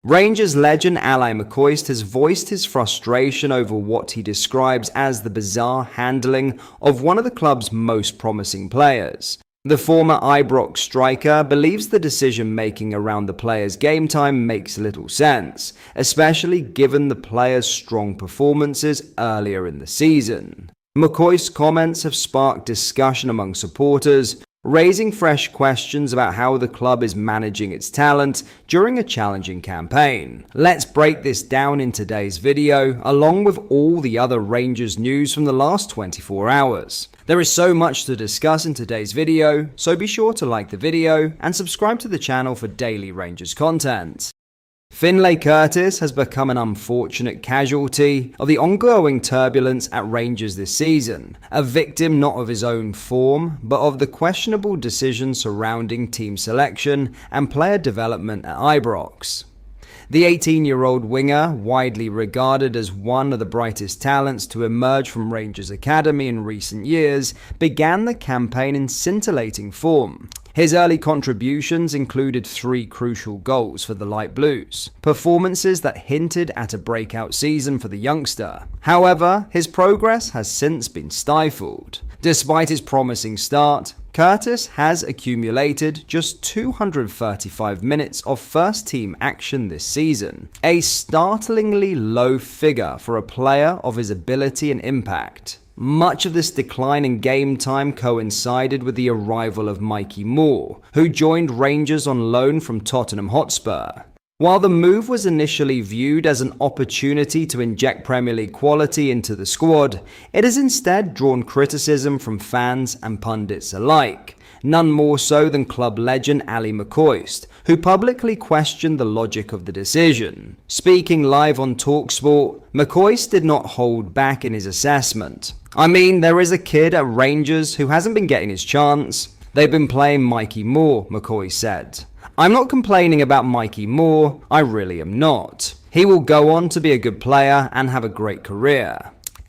Rangers legend Alli McCoist has voiced his frustration over what he describes as the bizarre handling of one of the club's most promising players. The former Ibrox striker believes the decision-making around the player's game time makes little sense, especially given the player's strong performances earlier in the season. McCoist's comments have sparked discussion among supporters, raising fresh questions about how the club is managing its talent during a challenging campaign. Let's break this down in today's video, along with all the other Rangers news from the last 24 hours. There is so much to discuss in today's video, so be sure to like the video and subscribe to the channel for daily Rangers content. Finlay Curtis has become an unfortunate casualty of the ongoing turbulence at Rangers this season, a victim not of his own form, but of the questionable decisions surrounding team selection and player development at Ibrox. The 18-year-old winger, widely regarded as one of the brightest talents to emerge from Rangers Academy in recent years, began the campaign in scintillating form. His early contributions included 3 crucial goals for the Light Blues, performances that hinted at a breakout season for the youngster. However, his progress has since been stifled. Despite his promising start, Curtis has accumulated just 235 minutes of first-team action this season, a startlingly low figure for a player of his ability and impact. Much of this decline in game time coincided with the arrival of Mikey Moore, who joined Rangers on loan from Tottenham Hotspur. While the move was initially viewed as an opportunity to inject Premier League quality into the squad, it has instead drawn criticism from fans and pundits alike. None more so than club legend Alli McCoist, who publicly questioned the logic of the decision. Speaking live on TalkSport, McCoist did not hold back in his assessment. "I mean, there is a kid at Rangers who hasn't been getting his chance. They've been playing Mikey Moore," McCoy said. "I'm not complaining about Mikey Moore, I really am not. He will go on to be a good player and have a great career.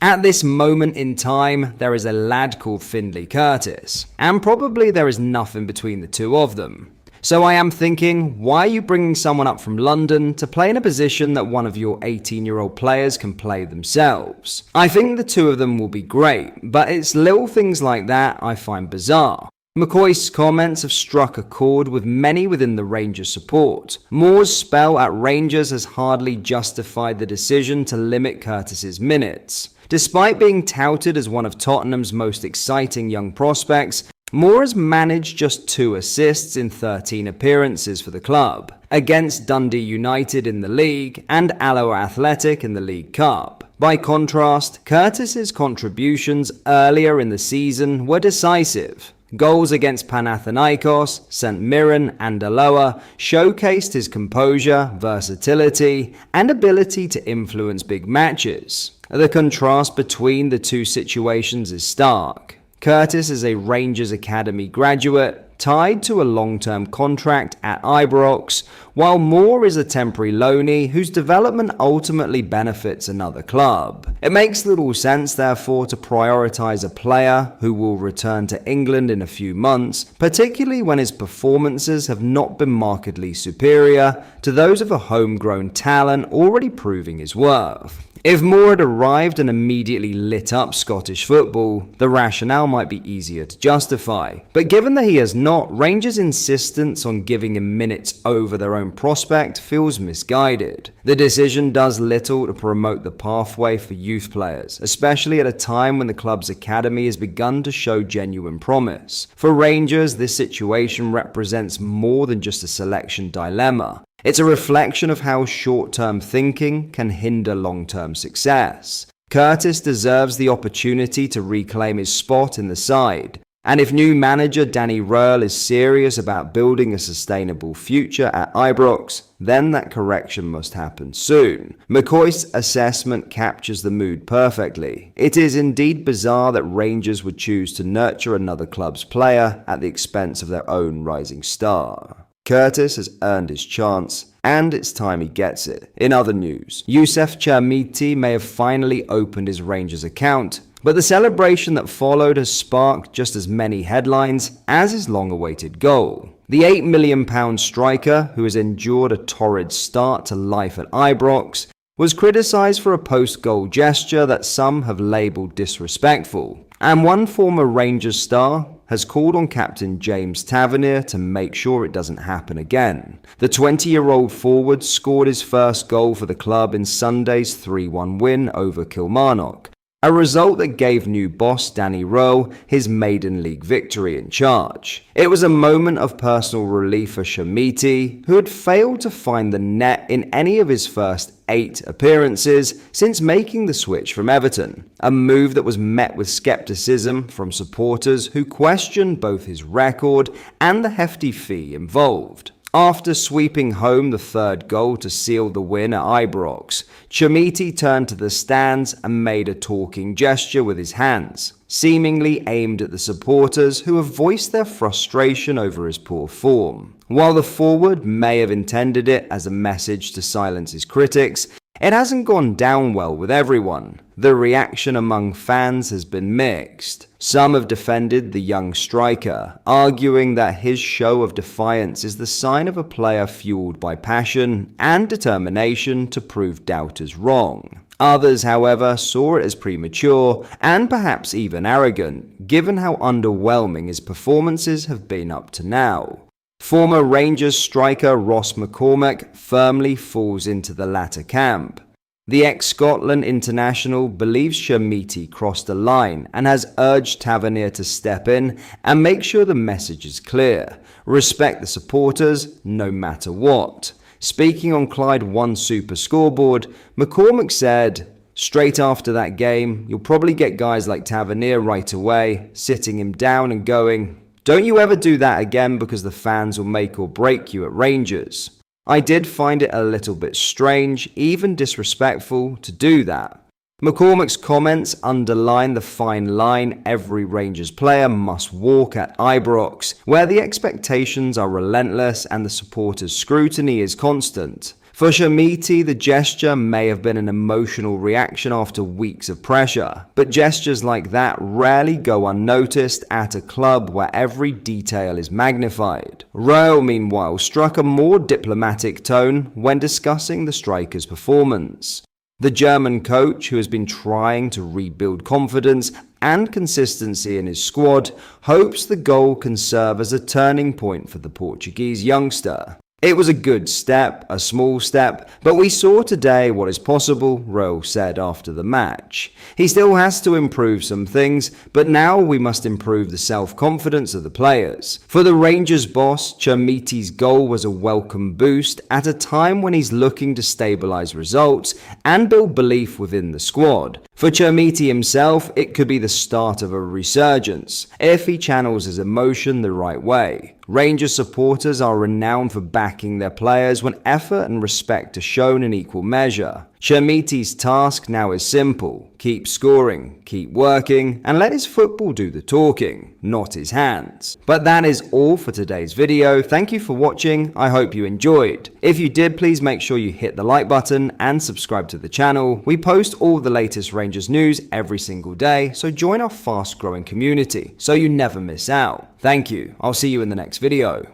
At this moment in time, there is a lad called Finlay Curtis, and probably there is nothing between the two of them. So I am thinking, why are you bringing someone up from London to play in a position that one of your 18-year-old players can play themselves? I think the two of them will be great, but it's little things like that I find bizarre." McCoist's comments have struck a chord with many within the Rangers support. Moore's spell at Rangers has hardly justified the decision to limit Curtis's minutes. Despite being touted as one of Tottenham's most exciting young prospects, Moore has managed just 2 assists in 13 appearances for the club, against Dundee United in the league and Alloa Athletic in the League Cup. By contrast, Curtis's contributions earlier in the season were decisive. Goals against Panathinaikos, St Mirren and Alloa showcased his composure, versatility and ability to influence big matches. The contrast between the two situations is stark. Curtis is a Rangers Academy graduate, tied to a long-term contract at Ibrox, while Moore is a temporary loanee whose development ultimately benefits another club. It makes little sense, therefore, to prioritise a player who will return to England in a few months, particularly when his performances have not been markedly superior to those of a homegrown talent already proving his worth. If Moore had arrived and immediately lit up Scottish football, the rationale might be easier to justify. But given that he has not, Rangers' insistence on giving him minutes over their own prospect feels misguided. The decision does little to promote the pathway for youth players, especially at a time when the club's academy has begun to show genuine promise. For Rangers, this situation represents more than just a selection dilemma. It's a reflection of how short-term thinking can hinder long-term success. Curtis deserves the opportunity to reclaim his spot in the side, and if new manager Danny Röhl is serious about building a sustainable future at Ibrox, then that correction must happen soon. McCoist's assessment captures the mood perfectly. It is indeed bizarre that Rangers would choose to nurture another club's player at the expense of their own rising star. Curtis has earned his chance, and it's time he gets it. In other news, Chamiti may have finally opened his Rangers account, But the celebration that followed has sparked just as many headlines as his long-awaited goal. The £8 million striker, who has endured a torrid start to life at Ibrox, was criticised for a post-goal gesture that some have labelled disrespectful. And one former Rangers star has called on captain James Tavernier to make sure it doesn't happen again. The 20-year-old forward scored his first goal for the club in Sunday's 3-1 win over Kilmarnock, a result that gave new boss Danny Rowe his maiden league victory in charge. It was a moment of personal relief for Chamiti, who had failed to find the net in any of his first 8 appearances since making the switch from Everton, a move that was met with skepticism from supporters who questioned both his record and the hefty fee involved. After sweeping home the third goal to seal the win at Ibrox, Chamiti turned to the stands and made a talking gesture with his hands, seemingly aimed at the supporters who have voiced their frustration over his poor form. While the forward may have intended it as a message to silence his critics, it hasn't gone down well with everyone. The reaction among fans has been mixed. Some have defended the young striker, arguing that his show of defiance is the sign of a player fueled by passion and determination to prove doubters wrong. Others, however, saw it as premature and perhaps even arrogant, given how underwhelming his performances have been up to now. Former Rangers striker Ross McCormack firmly falls into the latter camp. The ex-Scotland international believes Chamiti crossed a line and has urged Tavernier to step in and make sure the message is clear. Respect the supporters no matter what. Speaking on Clyde One Super Scoreboard, McCormack said, "Straight after that game, you'll probably get guys like Tavernier right away, sitting him down and going, 'Don't you ever do that again because the fans will make or break you at Rangers.' I did find it a little bit strange, even disrespectful, to do that." McCormack's comments underline the fine line every Rangers player must walk at Ibrox, where the expectations are relentless and the supporters' scrutiny is constant. For Chamiti, the gesture may have been an emotional reaction after weeks of pressure, but gestures like that rarely go unnoticed at a club where every detail is magnified. Rowe, meanwhile, struck a more diplomatic tone when discussing the striker's performance. The German coach, who has been trying to rebuild confidence and consistency in his squad, hopes the goal can serve as a turning point for the Portuguese youngster. "It was a good step, a small step, but we saw today what is possible," Rowe said after the match. He still has to improve some things, but now we must improve the self-confidence of the players. For the Rangers boss, Chamiti's goal was a welcome boost at a time when he's looking to stabilise results and build belief within the squad. For Chamiti himself, it could be the start of a resurgence, if he channels his emotion the right way. Rangers supporters are renowned for backing their players when effort and respect are shown in equal measure. Chamiti's task now is simple: keep scoring, keep working, and let his football do the talking, not his hands. But that is all for today's video. Thank you for watching. I hope you enjoyed. If you did, please make sure you hit the like button and subscribe to the channel. We post all the latest Rangers news every single day, so join our fast growing community so you never miss out. Thank you. I'll see you in the next video.